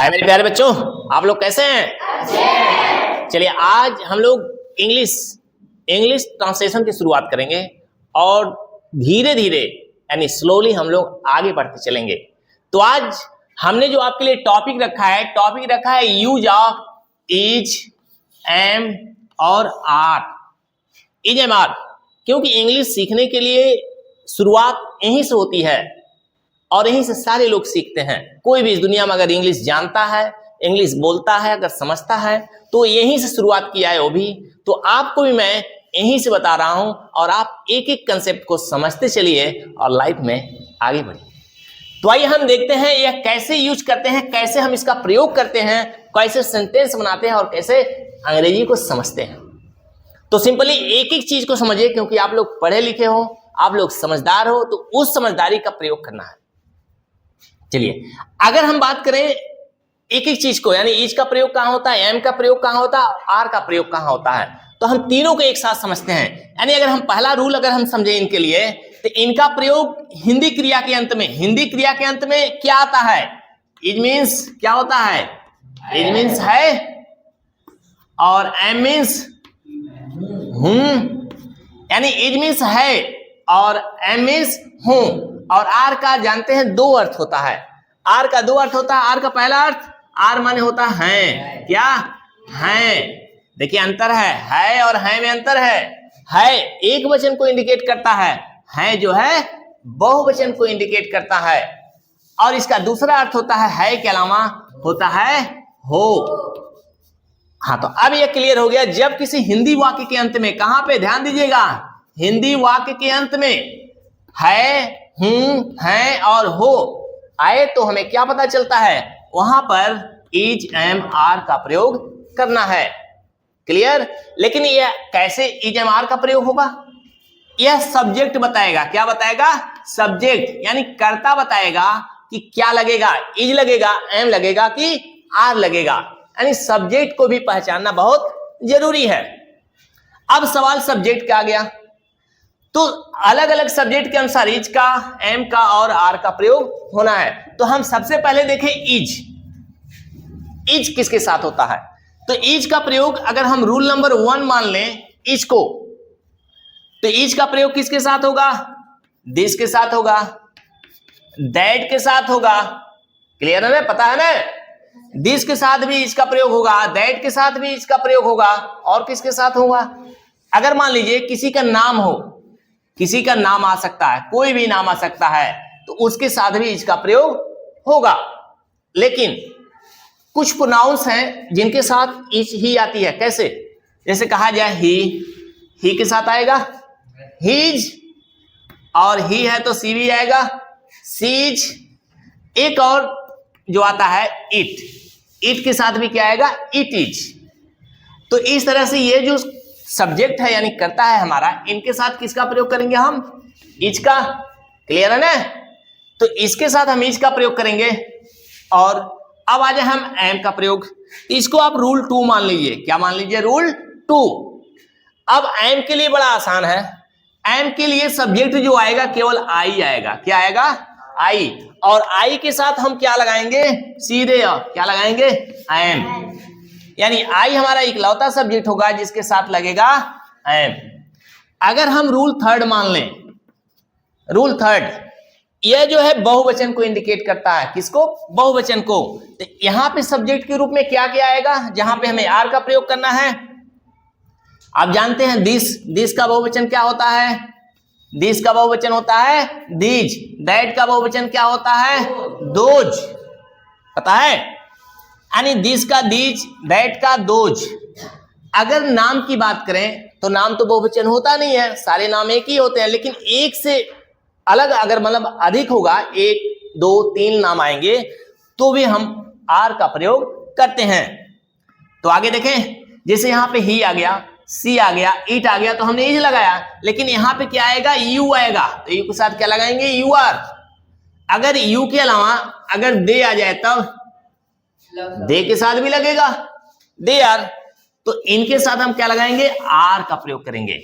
हाय मेरे प्यारे बच्चों, आप लोग कैसे हैं? चलिए आज हम लोग इंग्लिश ट्रांसलेशन की शुरुआत करेंगे और धीरे धीरे यानी स्लोली हम लोग आगे बढ़ते चलेंगे। तो आज हमने जो आपके लिए टॉपिक रखा है यूज ऑफ इज, एम और आर। इज, एम, आर, क्योंकि इंग्लिश सीखने के लिए शुरुआत यहीं से होती है और यहीं से सारे लोग सीखते हैं। कोई भी इस दुनिया में अगर इंग्लिश जानता है, इंग्लिश बोलता है, अगर समझता है तो यहीं से शुरुआत किया है वो भी। तो आपको भी मैं यहीं से बता रहा हूं और आप एक एक कंसेप्ट को समझते चलिए और लाइफ में आगे बढ़िए। तो आइए हम देखते हैं यह कैसे यूज करते हैं, कैसे हम इसका प्रयोग करते हैं, कैसे सेंटेंस बनाते हैं और कैसे अंग्रेजी को समझते हैं। तो सिंपली एक एक चीज को समझिए, क्योंकि आप लोग पढ़े लिखे हो, आप लोग समझदार हो, तो उस समझदारी का प्रयोग करना है। चलिए अगर हम बात करें एक एक चीज को, यानी इज का प्रयोग कहां होता है, एम का प्रयोग कहां होता है, आर का प्रयोग कहां होता है, तो हम तीनों को एक साथ समझते हैं। यानी अगर हम पहला रूल अगर हम समझे इनके लिए, तो इनका प्रयोग हिंदी क्रिया के अंत में क्या आता है? इज मीन्स क्या होता है? इज मीन्स है और एम मीन्स हूं, यानी इज मीन्स है और एम मीन्स हूं। और आर का जानते हैं दो अर्थ होता है। आर का दो अर्थ होता है। आर का पहला अर्थ, आर माने होता है क्या? है। देखिए अंतर है और है में अंतर है एक वचन को इंडिकेट करता है जो है बहुवचन को इंडिकेट करता है। और इसका दूसरा अर्थ होता है के अलावा होता है हो। हाँ, तो अब यह क्लियर हो गया। जब किसी हिंदी वाक्य के अंत में, कहां पे ध्यान दीजिएगा, हिंदी वाक्य के अंत में है, हूं, है और हो आए, तो हमें क्या पता चलता है? वहां पर इज, एम, आर का प्रयोग करना है। क्लियर? लेकिन यह कैसे इज, एम, आर का प्रयोग होगा? यह सब्जेक्ट बताएगा। क्या बताएगा? सब्जेक्ट, यानी कर्ता बताएगा कि क्या लगेगा, इज लगेगा, एम लगेगा कि आर लगेगा। यानी सब्जेक्ट को भी पहचानना बहुत जरूरी है। अब सवाल सब्जेक्ट का आ गया, तो अलग अलग सब्जेक्ट के अनुसार इज का, एम का और आर का प्रयोग होना है। तो हम सबसे पहले देखें इज किसके साथ होता है। तो इज का प्रयोग अगर हम रूल नंबर 1 मान लें इज को, तो इज का प्रयोग किसके साथ होगा? दिस के साथ होगा, दैट के साथ होगा। क्लियर है ना? पता है ना? दिस के साथ भी इज का प्रयोग होगा, दैट के साथ भी इज का प्रयोग होगा। और किसके साथ होगा? अगर मान लीजिए किसी का नाम हो, किसी का नाम आ सकता है, कोई भी नाम आ सकता है, तो उसके साथ भी इज का प्रयोग होगा। लेकिन कुछ प्रोनाउंस हैं जिनके साथ इज ही आती है। कैसे? जैसे कहा जाए ही के साथ आएगा हीज, और ही है तो सी भी आएगा, सीज। एक और जो आता है इट के साथ भी क्या आएगा? It is. तो इस तरह से ये जो सब्जेक्ट है यानी करता है हमारा, इनके साथ किसका प्रयोग करेंगे हम? इज का। क्लियर है ना? तो इसके साथ हम इज का प्रयोग करेंगे। और अब आ जाए हम एम का प्रयोग। इसको आप रूल 2 मान लीजिए। क्या मान लीजिए? रूल 2। अब एम के लिए बड़ा आसान है। एम के लिए सब्जेक्ट जो आएगा केवल आई आएगा। क्या आएगा? आई। और आई के साथ हम क्या लगाएंगे? सीधे क्या लगाएंगे? एम। यानी आई हमारा इकलौता सब्जेक्ट होगा जिसके साथ लगेगा एम। अगर हम रूल 3 मान लें, रूल 3 यह जो है बहुवचन को इंडिकेट करता है। किसको? बहुवचन को। तो यहां पे सब्जेक्ट के रूप में क्या क्या आएगा जहां पे हमें आर का प्रयोग करना है? आप जानते हैं दिस का बहुवचन क्या होता है? दिस का बहुवचन होता है दीज। दैट का बहुवचन क्या होता है? दोज। पता है? यानी दिस का दीज, दैट का दोज। अगर नाम की बात करें तो नाम तो बहुवचन होता नहीं है, सारे नाम एक ही होते हैं। लेकिन एक से अलग अगर मतलब अधिक होगा, 1, 2, 3 नाम आएंगे, तो भी हम आर का प्रयोग करते हैं। तो आगे देखें, जैसे यहां पे ही आ गया, सी आ गया, इट आ गया, तो हमने इज लगाया। लेकिन यहां पे क्या आएगा? यू आएगा। तो यू के साथ क्या लगाएंगे? You are. अगर यू के अलावा अगर दे आ जाए तब दे के साथ भी लगेगा, दे आर। तो इनके साथ हम क्या लगाएंगे? आर का प्रयोग करेंगे।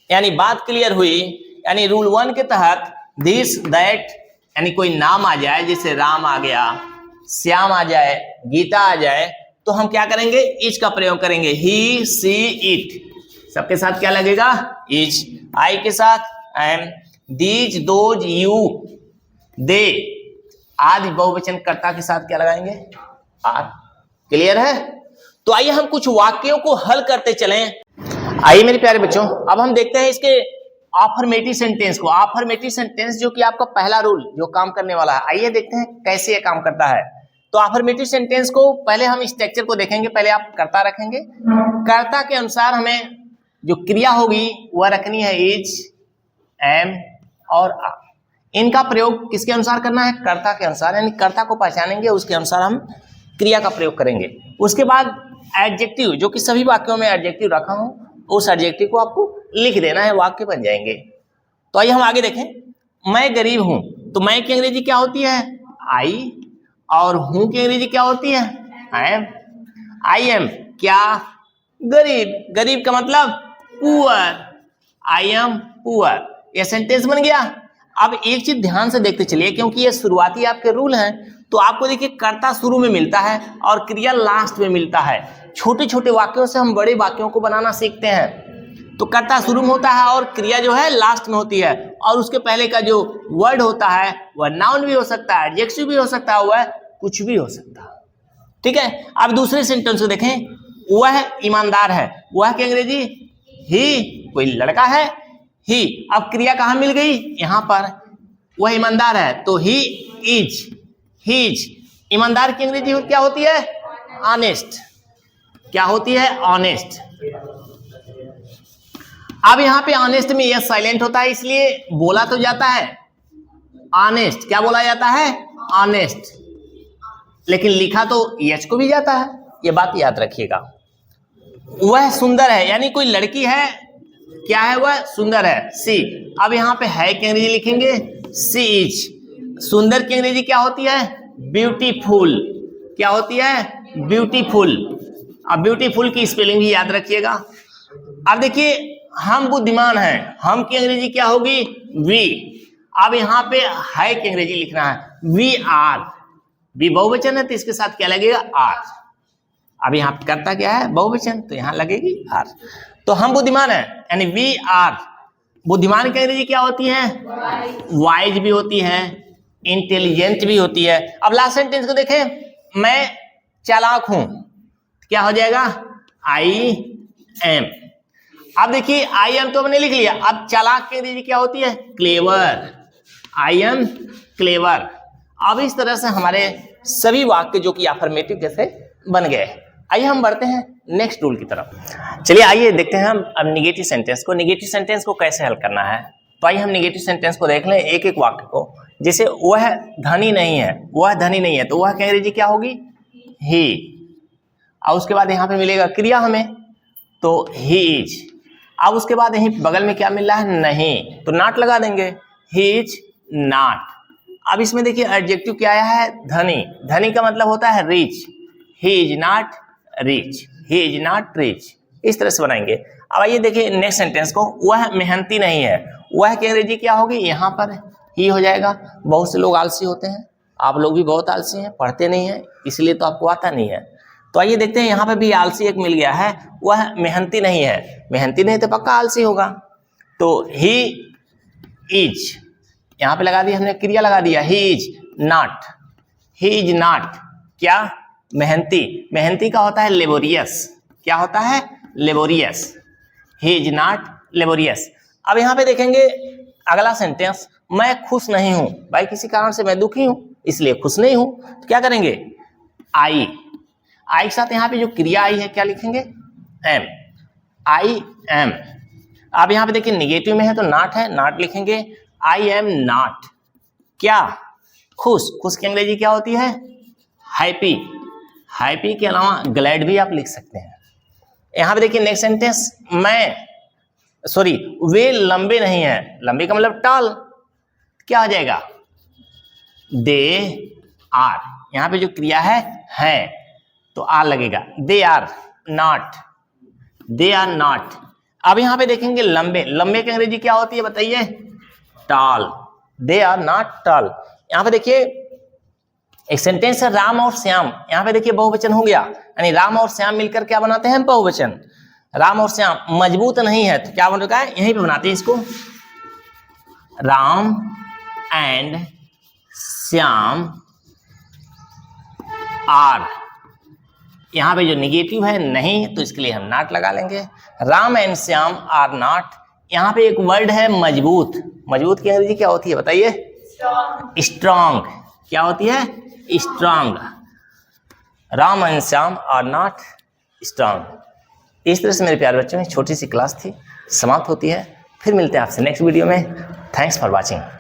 यानी बात क्लियर हुई। यानी रूल 1 के तहत दिस, दैट, यानी कोई नाम आ जाए, जैसे राम आ गया, श्याम आ जाए, गीता आ जाए, तो हम क्या करेंगे, इज का प्रयोग करेंगे। ही, सी, इट, सबके साथ क्या लगेगा, इज। आई के साथ एम, दीज, दोज, यू, दे, आदि बहुवचन कर्ता के साथ क्या लगाएंगे, आर। क्लियर है? तो आइए हम कुछ वाक्यों को हल करते चलें। आइए मेरे प्यारे बच्चों, अब हम देखते हैं इसके अफर्मेटिव सेंटेंस को। अफर्मेटिव सेंटेंस जो कि आपका पहला रूल जो काम करने वाला है, आइए देखते हैं कैसे ये काम करता है। तो अफर्मेटिव सेंटेंस को पहले हम स्ट्रक्चर को देखेंगे। पहले आप कर्ता रखेंगे, कर्ता के अनुसार हमें जो क्रिया होगी वह रखनी है इज, एम और आर। इनका प्रयोग किसके अनुसार करना है, कर्ता के अनुसार, यानी कर्ता को पहचानेंगे, उसके अनुसार हम क्रिया का प्रयोग करेंगे। उसके बाद एडजेक्टिव, जो कि सभी वाक्यों में एडजेक्टिव रखा हूं, उस एडजेक्टिव को आपको लिख देना है, वाक्य बन जाएंगे। तो आइए हम आगे देखें। मैं गरीब हूं, तो मैं की अंग्रेजी क्या होती है, आई, और हूं की अंग्रेजी क्या होती है, आई एम। आई एम क्या, गरीब, गरीब का मतलब पुअर, आई एम पुअर। यह सेंटेंस बन गया। अब एक चीज ध्यान से देखते चलिए, क्योंकि ये शुरुआती आपके रूल हैं, तो आपको देखिए कर्ता शुरू में मिलता है और क्रिया लास्ट में मिलता है। छोटे छोटे वाक्यों से हम बड़े वाक्यों को बनाना सीखते हैं। तो कर्ता शुरू में होता है और क्रिया जो है लास्ट में होती है, और उसके पहले का जो वर्ड होता है वह नाउन भी हो सकता है, एडजेक्टिव भी हो सकता है, वह कुछ भी हो सकता है। ठीक है? अब दूसरे सेंटेंस को देखें। वह ईमानदार है, वह की अंग्रेजी ही, कोई लड़का है, ही। अब क्रिया कहां मिल गई, यहां पर। वह ईमानदार है तो ही इज, हीज। ईमानदार की अंग्रेजी क्या होती है, ऑनेस्ट। क्या होती है, ऑनेस्ट। अब यहां पे ऑनेस्ट में यस साइलेंट होता है, इसलिए बोला तो जाता है ऑनेस्ट। क्या बोला जाता है, ऑनेस्ट, लेकिन लिखा तो यस को भी जाता है, यह बात याद रखिएगा। वह सुंदर है, यानी कोई लड़की है, क्या है, वह सुंदर है, सी। अब यहां पे है की अंग्रेजी लिखेंगे सी इज। सुंदर की अंग्रेजी क्या होती है, ब्यूटीफुल। क्या होती है, ब्यूटीफुल। अब ब्यूटीफुल की स्पेलिंग भी याद रखिएगा। अब देखिए, हम बुद्धिमान हैं, हम की अंग्रेजी क्या होगी, वी। अब यहां पे है की अंग्रेजी लिखना है, वी आर। वी बहुवचन है तो इसके साथ क्या लगेगा, आर। अब यहां करता क्या है, बहुवचन, तो यहां लगेगी आर। तो हम बुद्धिमान है, यानी वी आर। बुद्धिमान की अंग्रेजी क्या होती है, वाइज भी होती है, इंटेलिजेंट भी होती है। अब लास्ट सेंटेंस को देखें। मैं चालाक हूं, क्या हो जाएगा, आई एम। अब देखिए, आई एम तो हमने लिख लिया। अब चालाक की अंग्रेजी क्या होती है, क्लेवर। I am clever. अब इस तरह से हमारे सभी वाक्य जो कि अफर्मेटिव जैसे बन गए। आइए हम बढ़ते हैं नेक्स्ट रूल की तरफ। चलिए आइए देखते हैं हम अब निगेटिव सेंटेंस को। निगेटिव सेंटेंस को कैसे हल करना है, तो आइए हम निगेटिव सेंटेंस को देख लें, एक एक वाक्य को। जैसे वह धनी नहीं है, वह धनी नहीं है, तो वह की अंग्रेजी क्या होगी, ही। और उसके बाद यहाँ पे मिलेगा क्रिया हमें, तो ही इज। अब उसके बाद यहीं बगल में क्या मिल रहा है, नहीं, तो नॉट लगा देंगे, ही इज नॉट। अब इसमें देखिए एडजेक्टिव क्या आया है, धनी। धनी का मतलब होता है rich. He is not rich, he is not rich. इस तरह से बनाएंगे। अब आइए देखिए नेक्स्ट सेंटेंस को। वह मेहनती नहीं है, वह की अंग्रेजी क्या होगी, यहाँ पर ही हो जाएगा। बहुत से लोग आलसी होते हैं, आप लोग भी बहुत आलसी हैं, पढ़ते नहीं हैं, इसलिए तो आपको आता नहीं है। तो आइए देखते हैं, यहाँ पे भी आलसी एक मिल गया है। वह मेहनती नहीं है, मेहनती नहीं तो पक्का आलसी होगा, तो ही इज। यहाँ पे लगा दिया हमने, क्रिया लगा दिया, he is not. He is not क्या, मेहनती। मेहनती का होता है लेबोरियस। क्या होता है, laborious. He is not laborious. अब यहाँ पे देखेंगे अगला सेंटेंस। मैं खुश नहीं हूं, भाई किसी कारण से मैं दुखी हूं, इसलिए खुश नहीं हूं, तो क्या करेंगे, आई। आई के साथ यहाँ पे जो क्रिया आई है क्या लिखेंगे, एम। I am. अब यहाँ पे देखिए निगेटिव में है तो नॉट है, नॉट लिखेंगे। आई एम नॉट क्या, खुश। खुश की अंग्रेजी क्या होती है, हैप्पी। हैप्पी के अलावा ग्लैड भी आप लिख सकते हैं। यहाँ पे देखिए नेक्स्ट सेंटेंस। वे लंबे नहीं हैं, लंबे का मतलब टॉल, क्या हो जाएगा, दे आर। यहाँ पे जो क्रिया है तो आर लगेगा, they are not, they are not. अब यहाँ पे देखेंगे लंबे। लंबे की अंग्रेजी क्या होती है बताइए, tall. They are not tall. यहाँ पे देखिए एक सेंटेंस है राम और श्याम, यहाँ पे देखिए बहुवचन हो गया, यानी राम और श्याम मिलकर क्या बनाते हैं? बहुवचन। राम और श्याम मजबूत नहीं है तो क्या बन रहा है? यहीं पे बनाते हैं इसको, राम एंड श्याम आर। यहां पे जो निगेटिव है नहीं, तो इसके लिए हम नॉट लगा लेंगे। Ram and Shyam are not. यहां पे एक वर्ड है मजबूत। मजबूत की अंग्रेजी क्या होती है बताइए? स्ट्रॉन्ग। क्या होती है? Strong. Ram and Shyam are not strong. इस तरह से मेरे प्यारे बच्चों, छोटी सी क्लास थी, समाप्त होती है। फिर मिलते हैं आपसे नेक्स्ट वीडियो में। Thanks for watching.